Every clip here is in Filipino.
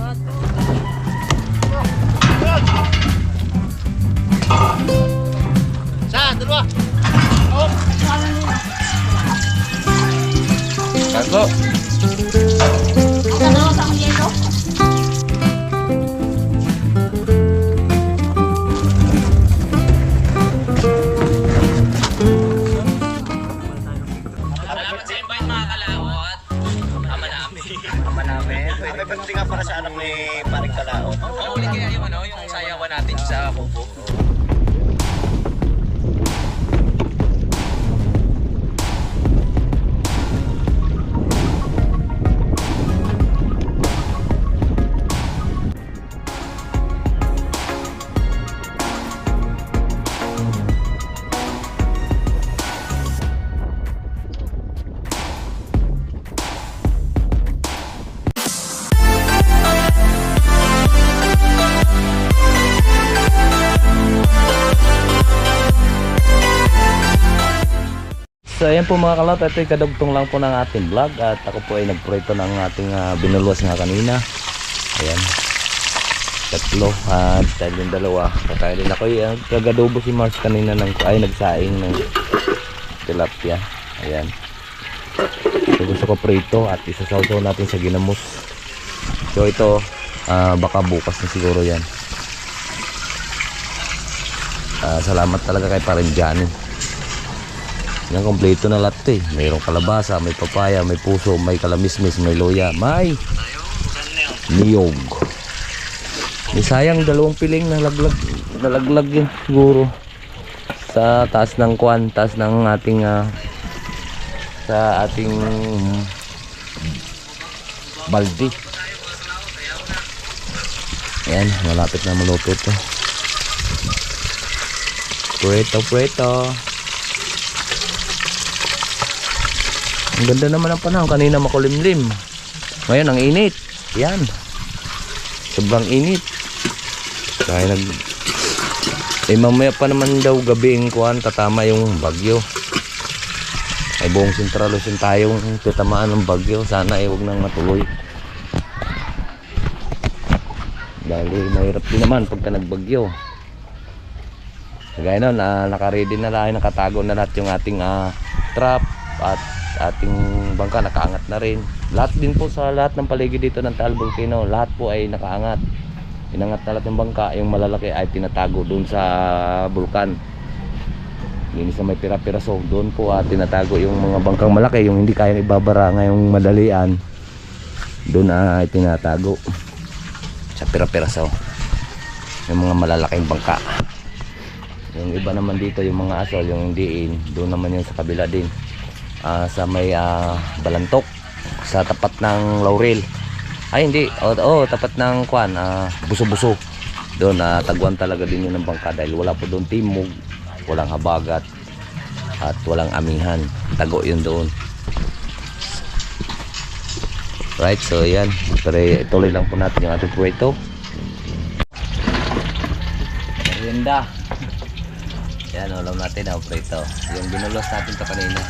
Isa, dalawa. Oh. Kanto. Ang dalawa sa akong yelo. Salamat sa invite mga kalawat. Ama namin. Ama namin. May birthday nga para sa anak ni Paring Kalaot. Mahuli kaya yung ano, yung sayawan natin sa kubo. So ayan po mga kalot, ito yung kadugtong lang po ng ating vlog. At ako po ay nagproyekto ng ating binuluwas nga kanina. Ayan, tatlo at dahil yung dalawa kakain din ako. Kagadobo si Mars kanina ay nagsaing ng tilapia. Ayan, so gusto ko prito at isasawsaw natin sa ginamos. So ito baka bukas na siguro yan. Salamat talaga kay Paring Johnny. Yan, kompleto na lahat eh. Mayroong kalabasa, may papaya, may puso, may kalamismis, may loya, may niyog. May sayang dalawang piling nalaglag yun siguro sa taas ng kwan, taas ng ating sa ating baldi. Yan, malapit na maluto to. Preto. Ang ganda naman ang panahon. Kanina makulimlim. Ngayon ang init. Yan. Sobrang init. Kaya mamaya pa naman daw gabing kuhan tatama yung bagyo. Ay buong Sentral Luzon tayong tatamaan ng bagyo. Sana huwag nang matuloy. Dahil mahirap din naman pagka nagbagyo. Gaya nun, nakaready na lahat, nakatago na lahat yung ating trap at ating bangka nakaangat na rin. Lahat din po sa lahat ng paligid dito ng Taal Volcano, lahat po ay nakaangat. Inangat na lahat ng bangka, yung malalaki ay tinatago doon sa bulkan. Linis na may pira-piraso, doon po tinatago yung mga bangkang malaki, yung hindi kayang ibabara ngayong madalian. Doon ay tinatago sa pira-piraso yung mga malalaking bangka. Yung iba naman dito yung mga asol, yung hindiin, doon naman yung sa kabila din. Sa may Balantok, sa tapat ng Laurel. Ay hindi, tapat ng kwan, Buso-Buso. Doon taguan talaga din yun ng bangka dahil wala po doon timog, walang habagat at walang amihan. Tago yun doon. Right, so yan, pero ituloy lang po natin yung ating proyekto. Merienda. Yan, ulam natin ang proyekto. Yung binulos natin ito kanina.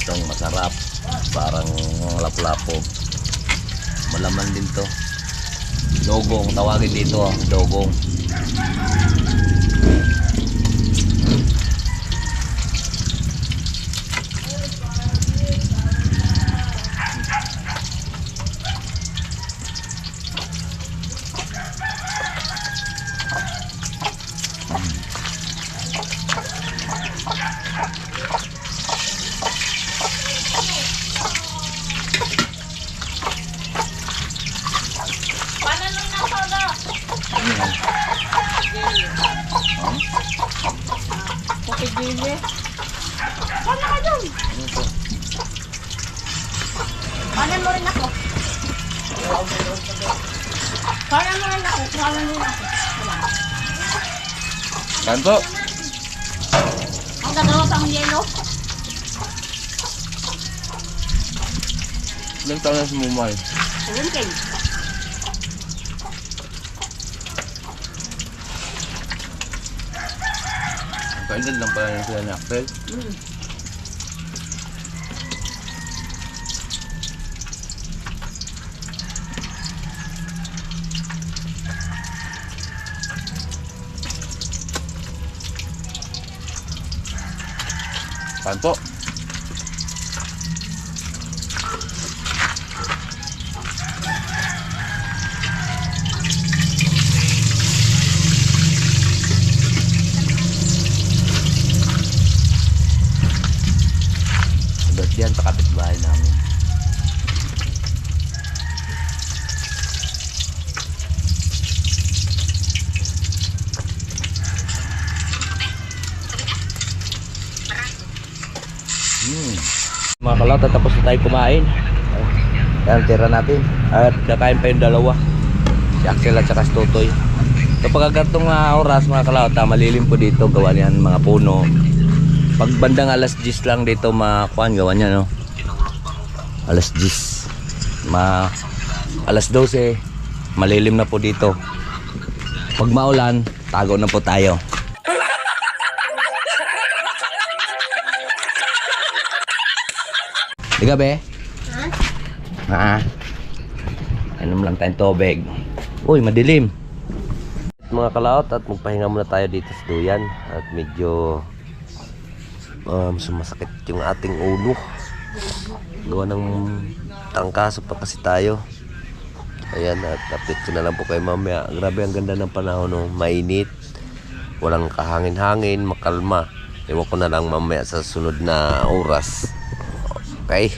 Itong masarap, parang lapu-lapo, malaman din to. Dogong tawagin dito, dogong. Pagigili. Paano ka dun? Paano mo rin ako? Paano mo rin ako? Paano mo rin ako? Kanto. Ang dalawa sa akong yelo. Ilang taon na si Mumay? 17. Kaedad lang pala sila ni Axel. Kain po. Sabat yan sa kapitbahay namin. Mga kalauta, tapos na tayo kumain. Yan, tira natin. At kakain pa yung dalawa, si Axel at saka si Totoy. Kapag agantong oras mga kalauta, malilim po dito. Gawa niyan mga puno. Pag bandang alas 10 lang dito makuhan, gawa niya, no? Alas 10 alas 12 malilim na po dito. Pag maulan, tago na po tayo. Di be? Ha? Inom lang tayong tubig. Uy, madilim. Mga kalaot, at magpahinga muna tayo dito sa duyan. At medyo sumasakit yung ating ulo. Gawa ng tangkaso pa kasi tayo. Ayan, at update ko na lang po kayo mamaya. Grabe, ang ganda ng panahon, no? Mainit, walang kahangin-hangin, makalma. Ewan ko na lang mamaya sa sunod na oras. Okay.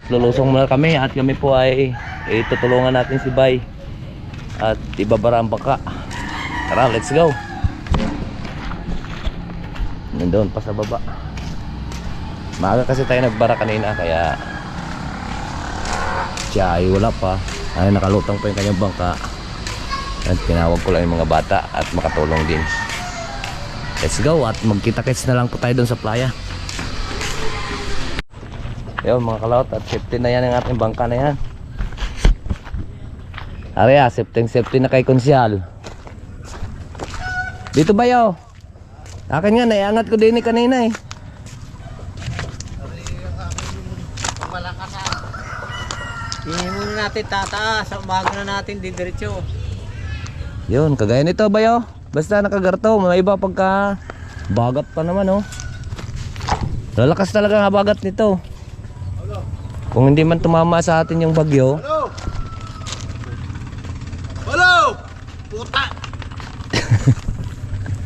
Lulusong muna kami at kami po ay tutulungan natin si Bay at ibabara ang baka. Tara, let's go. Nandoon pa sa baba. Maaga kasi tayo nagbara kanina kaya siya ay wala pa. Ay nakalutang pa yung kanyang bangka. At tinawag ko lang yung mga bata at makatulong din. Let's go at magkita-kits na lang po tayo doon sa playa. Ayun mga kalaot, at safety na yan ang ating bangka na yan. Arya, safety na kay Konsyal. Dito ba yaw? Akin nga, naiangat ko din kanina eh. Hindi muna natin tataas, bago na natin didiretso. Yun, kagaya nito ba yaw? Basta nakagarto, may iba pagka bagat pa naman, oh. Lalakas talaga ang bagat nito. Kung hindi man tumama sa atin yung bagyo. Hello! Hello! Puta!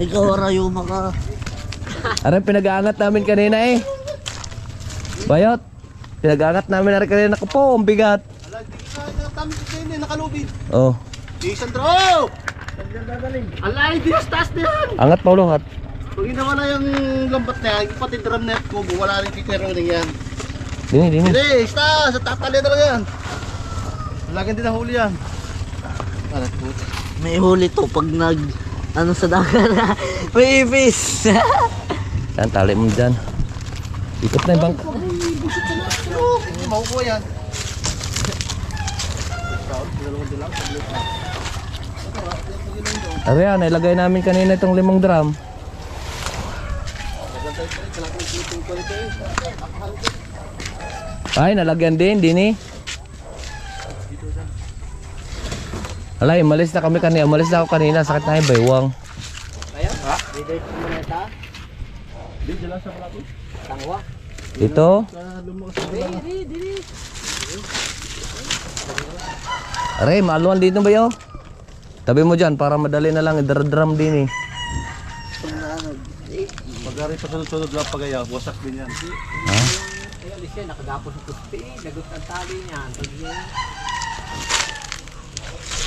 Ikaw arayo maka. Aray, pinag-aangat namin kanina eh. Bayot, pinag-aangat namin na rin kanina ko po, ang bigat. Ala, hindi ka kami kasi nakalubid. Oh, Di Sandro! Ala, hindi taas na yan! angat Paulo hat. Pag ginawa na yung lambat na yan, pati drum net ko, wala rin kikero na yan. Dini. Hindi, ista! Sa tatali talaga yan. Lagyan din ang huli yan. Alat puta. May huli to pag nag ano sa dagat. May ipis. Yan, tali mo dyan. Ikot na yung bangka. Hindi makukuha yan. Ayan, nilagay namin kanina itong 5 drum. Ay, nalagyan din, Dini. Alay, umalis na kami kanina. Umalis na ako kanina. Sakit na yung baywang. Dito. Aray, maaluan dito ba yun? Tabi mo dyan para madali na lang. Idra-drum din eh. Pag-ari pa sunod-sunod lang pagaya, wasak din yan. Ha? Ayan, siya nakadapo sa kuspi. Lagot ang tali niyan.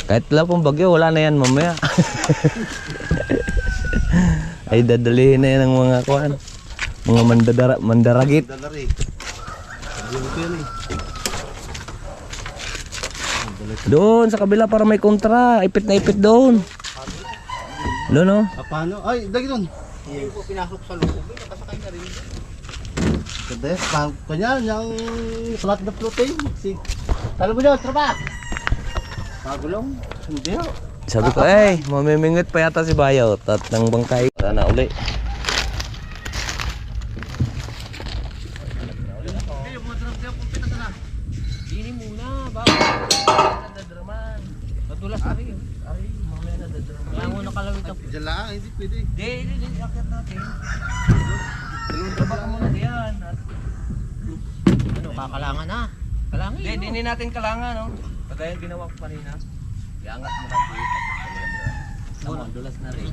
Kahit wala pong bagyo, wala na yan mamaya. Ay dadalihin na yan ng mga kuhan. Mga mandaragit. Dalari. Sabihin ko yan eh. Doon sa kabila para may kontra. Ipit na ipit doon. Doon no? Paano? Ay, dagi doon. Hindi ko pinasok sa loob. Nakasakay na rin. Ganda eh. Kanya, yung salat na floating. Talo mo dyan, trapa! Pagulong. Hindi ho. Sabi ko, mamimingit pa yata si Bayot at ng bangkay. Tara na uli. Dini muna. Bago. Nadadraman. Madulas na rin. Ay, mamaya na dadra. Kaya muna kalawit ako. Diyan lang, hindi pwede. Hindi, akit natin. Dalawang trabaho muna diyan. Ano, kakalangan na. Kalangan Hindi, hindi natin kalangan, no? Kagaya yung ginawa ko kanina. Iangat mo lang dito. Sama, dulas na rin.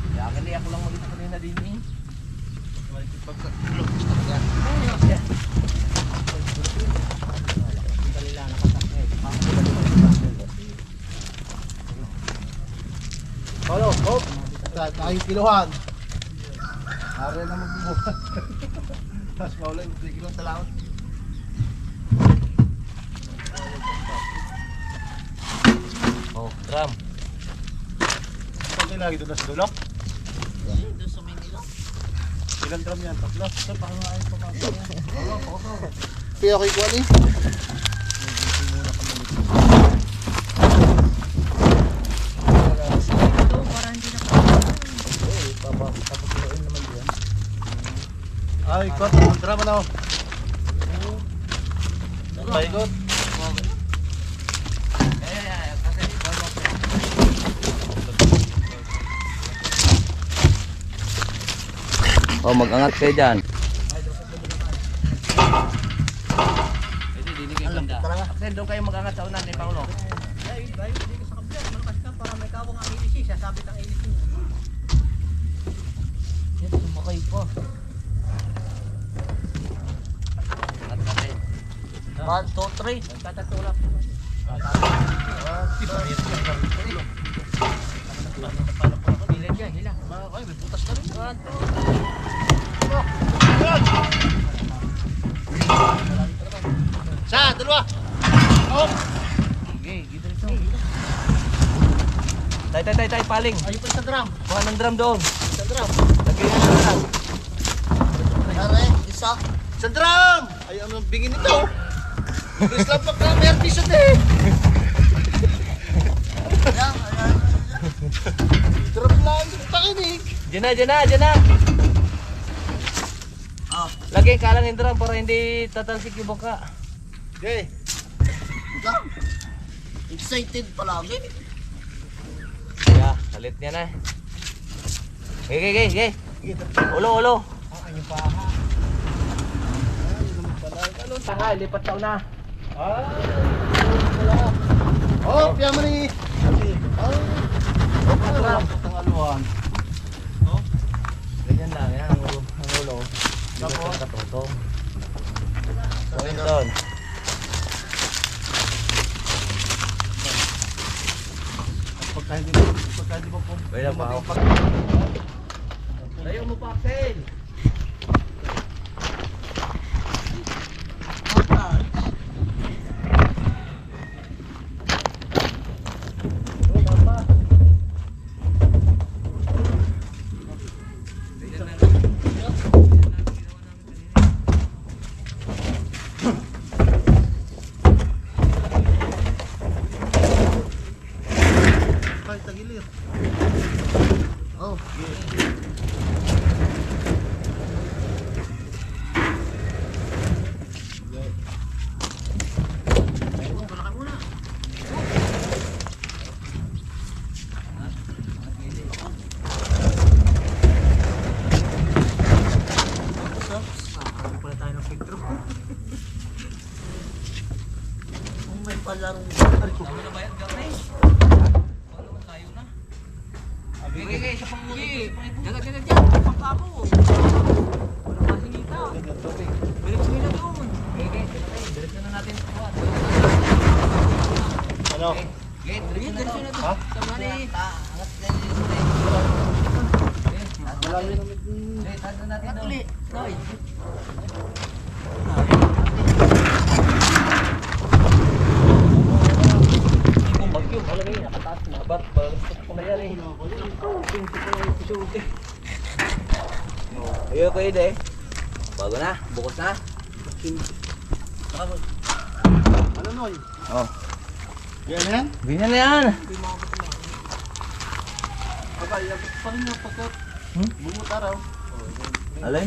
Kaya akali ako lang mag-isa kanina din eh. Halo, hop. Tayo kiluhan. Are na magbubuhat. Tapos maulay, 3 kilo talawat. Oh, drum. Pag lagi doon na sa dulok. Doon sa Manila. Ilang drum yan? Tatlo. Sir, pangalaan pa mga. Piyo kay Kuan eh. Ay, Kuan, drama na ako. Paikot. Oh, mag-angat kayo dyan. Kasi doon kayo mag-angat sa unan ni Paulo. Yan, sumakay pa. Angat natin. 1, 2, 3. Tatatulak. Hila dyan, hila. Ay, may butas na rin. Sa, dalawa. Oh. Okay, gito rito. Tay, paling. Ayun pa sa drum. Kuha ng drum doon. Sa drum. Lagyan ng drum. Are, isa. Sa drum! Ay, ano ang bingin nito? Islam pa ka, may artisan eh. Ayan, ayan. Drum lang, takinig. Diyan na. Ah, Lagyan ka lang yung drum para hindi tatalsik yung bangka. Okay. ika. Excited palagi. Yeah, salit niya na. Okay. Ulo. Tanga, lipat sa una. Oh, piya mo ni. Oh, drum. Tangaluhan. Ganyan lang, yan ang ulo. Tapos katutong. So, yun doon. Pagka hindi mo po. Wala pa ako. Tayo mo pa, Axel. Ay, tagilir. Oh, kung may palarong. Tama na ba yan, Garnay? Paano ba tayo na? Okay, sa panguli. Jagat dyan. Pangkapo. Walang masinita. Bilis nila doon. Okay, diretso na natin. Ano? Okay, diretso na to. Ha? Tama na eh. Angat na yun. Malayo naman. Okay, tayo na natin doon. Noy. Kung bagyo, malagay, nakataas na. Ba't balastok ko na yan eh. Ayun ko yun eh. Bago na, bukos na. Ano Noy? Oh, Yan yan? ganyan na yan. Abay, pa rin yung pagkat. Bumut araw. Alay?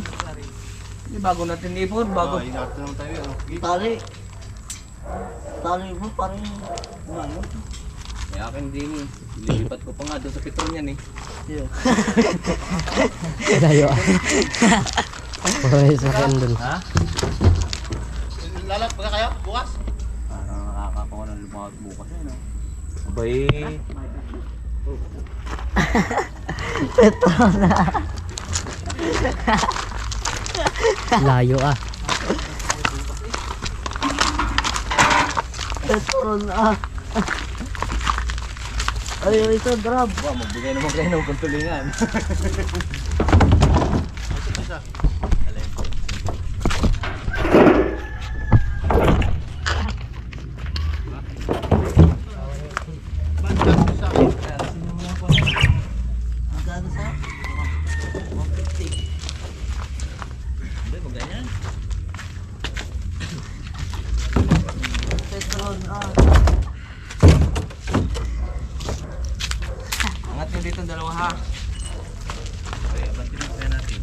Hindi bago natin ipon, bago. Oh, ingat naman tayo. Ano? Tali. Tali mo parang ano. May akin din eh. Lilipat ko pa nga doon sa Petron yan eh. Layo. Pwede sa candle. Ha? Lalap ba kayo bukas? Parang nakakakuha ng lumakot bukas eh no? Abay. Petron na. Layo ah. Petron ah. Ay, ito drop. Wow, magbigay naman kayo ng pantulingan. Magkano sa? 150. Hindi, ganyan. Petron ah. Angat nyo dito ang dalawa ha. Okay, abantin mo kaya natin.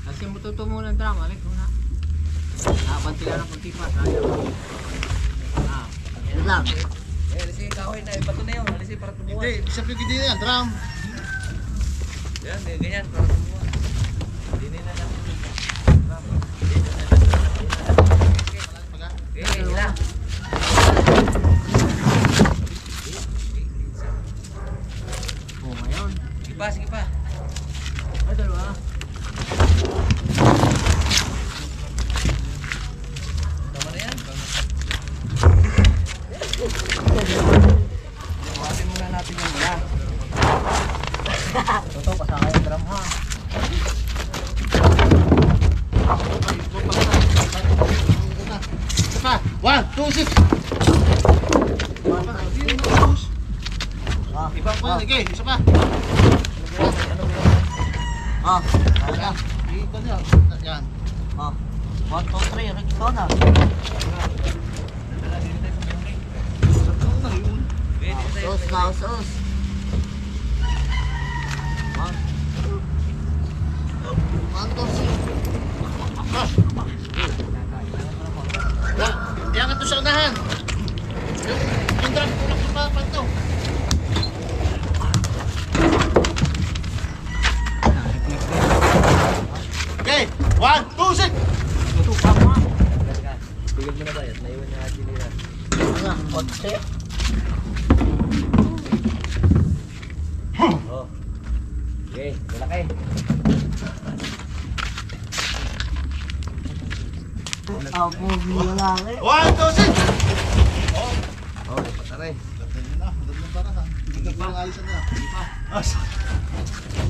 Kasi matuto muna ng drama, alik muna. Naban sila ng pagtipa, sayang. Yan lang. Eh, alisin yung kahoy na. Bato na yun. Alisin para tumuha. Hindi, sabi ko din yan, drum. Yan, ganyan. Para tumuha. Hindi na natin. Okay, hila. Oh, ngayon. Sige pa, sige pa. Ay, dalawa. Tama na yan. Buhatin muna natin yung mula. Toto, kasama yung drum ha. Isa pa. 1, 2, 6. Ibang ko yan, okay. Isa pa. Ah, Yan. Ito niya. Yan. ah. 1, 2, 3, Rickson ah. Sos, sos. Iangat to sa unahan. Yung drum, tulak sa papan to. Okay, 1, 2, 6. Bigyan mo na ba yan? Naiwan niya natin nila. Ano, kotse? Oh. Okay, malaki. Ah, pogi lalaki. 1, 2, 6. Oh, pataray. Ganda na, ganda para ha. Hindi ka pa ayos na. Hindi pa.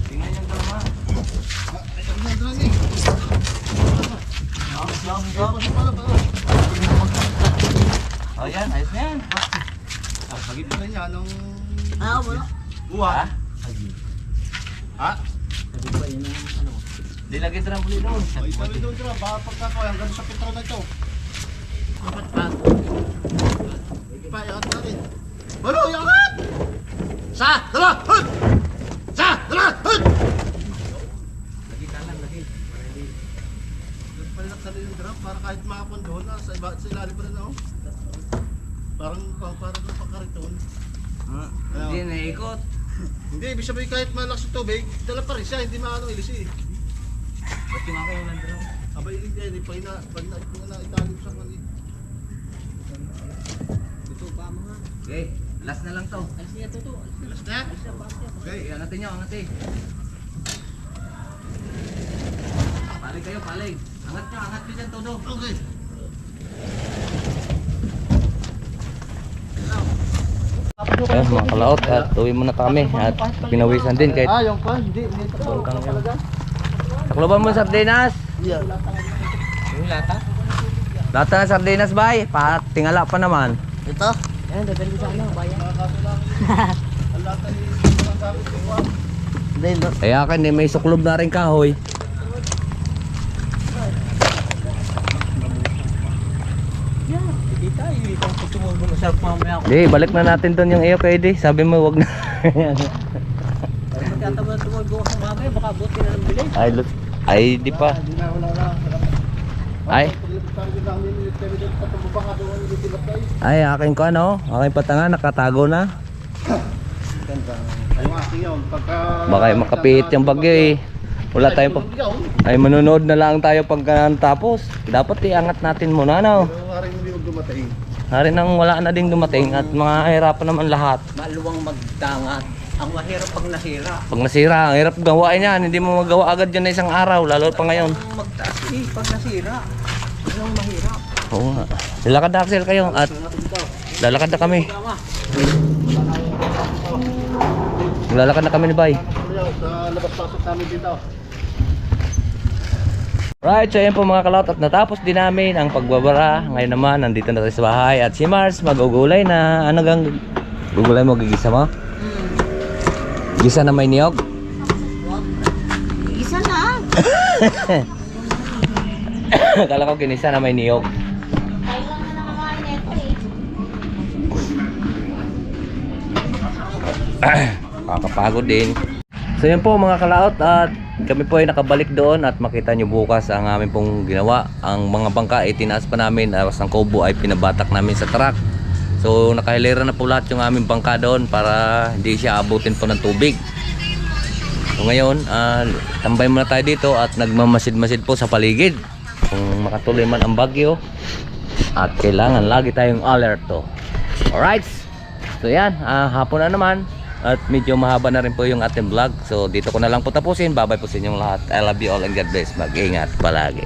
Tingnan yung dalawa. Ayun na drum eh. Oh, yan. Ayos na yan. Hagip na rin yan ng Ah, wala. buha. Ha? Di lagi trampoline doon. Ay, sabi doon drum, baka pagkakaway hanggang sa Petron na ito. Dapat pa. Sige pa, iangat natin. Balo, iangat! Sa, dala, hud! Sa, dala, hud! Lagi kanan, lagi. Palak sa rin yung drum para kahit makapon doon, sa ilalim pa rin ako. Parang pagkariton. Hindi, naikot. Hindi, ibig sabihin kahit malakas yung tubig, dala pa rin siya, hindi maano ilisi. Ba't yung akin yung nandun? Abay, hindi, pag na-italim sa kanil. Toto pa mga. Okay, last na lang to. Alis niya toto. Alas na? Okay, angatin nyo, angatin. Palig kayo, palig. Angat nyo dyan todo. Okay. Ayun mga kalaot at uwi muna kami at pinawisan din kahit yung pan, hindi ito bangkang yun. Takloban mo sardinas. Yeah. Yung lata? Lata ng sardinas bay, tingala pa naman. Ito? Yan, dadali sa ano, bayan. Hindi, no. Kaya akin may suklob na rin kahoy. Hindi tayo, ikaw kung tumulong mo sa mamaya ako. Di, balik na natin doon yung iyo kay Di. Sabi mo wag na. Magkatawa na tumulong ko sa mamaya, baka buti na ng bilis. Ay, di pa. Hindi na, wala na. Ay, ay akin ko ano, aking patanga nakatago na. Baka makapihit yung bagyo eh. Wala tayong pag... Ay manonood na lang tayo pagka tapos. Dapat iangat natin muna ano. Hari nang wala na ding dumating at mga hirapan naman lahat. Maluwang magdangat. Ang mahirap pag nasira. Pag nasira, ang hirap gawain yan. Hindi mo magawa agad yan na isang araw, lalo pa ngayon. Ang magtaas pag nasira. Yun ang mahirap. Oo nga. Lalakad na Axel kayo at lalakad na kami. Lalakad na kami ni Bay. Sa labas-pasok namin dito. Right, so ayan po mga kalot at natapos din namin ang pagbabara. Ngayon naman, nandito na tayo sa bahay at si Mars magugulay na. Ano gang gugulay mo, gigisa mo? Gisa na may niyog? Isa na. Akala ko ginisa na may niyog. Kailangan na naman neto eh. Kakapagod din. So yan po mga kalaot at kami po ay nakabalik doon at makita nyo bukas ang aming pong ginawa. Ang mga bangka ay tinaas pa namin, awas ng kubo ay pinabatak namin sa truck. So nakahilera na po lahat yung aming bangka doon para hindi siya abutin po ng tubig. So ngayon, tambay muna tayo dito at nagmamasid-masid po sa paligid. Kung makatuloy man ang bagyo at kailangan lagi tayong alerto. Alright, so yan, hapon na naman. At medyo mahaba na rin po yung ating vlog. So dito ko na lang po tapusin. Bye bye po sa inyong lahat. I love you all and God bless. Mag-ingat palagi.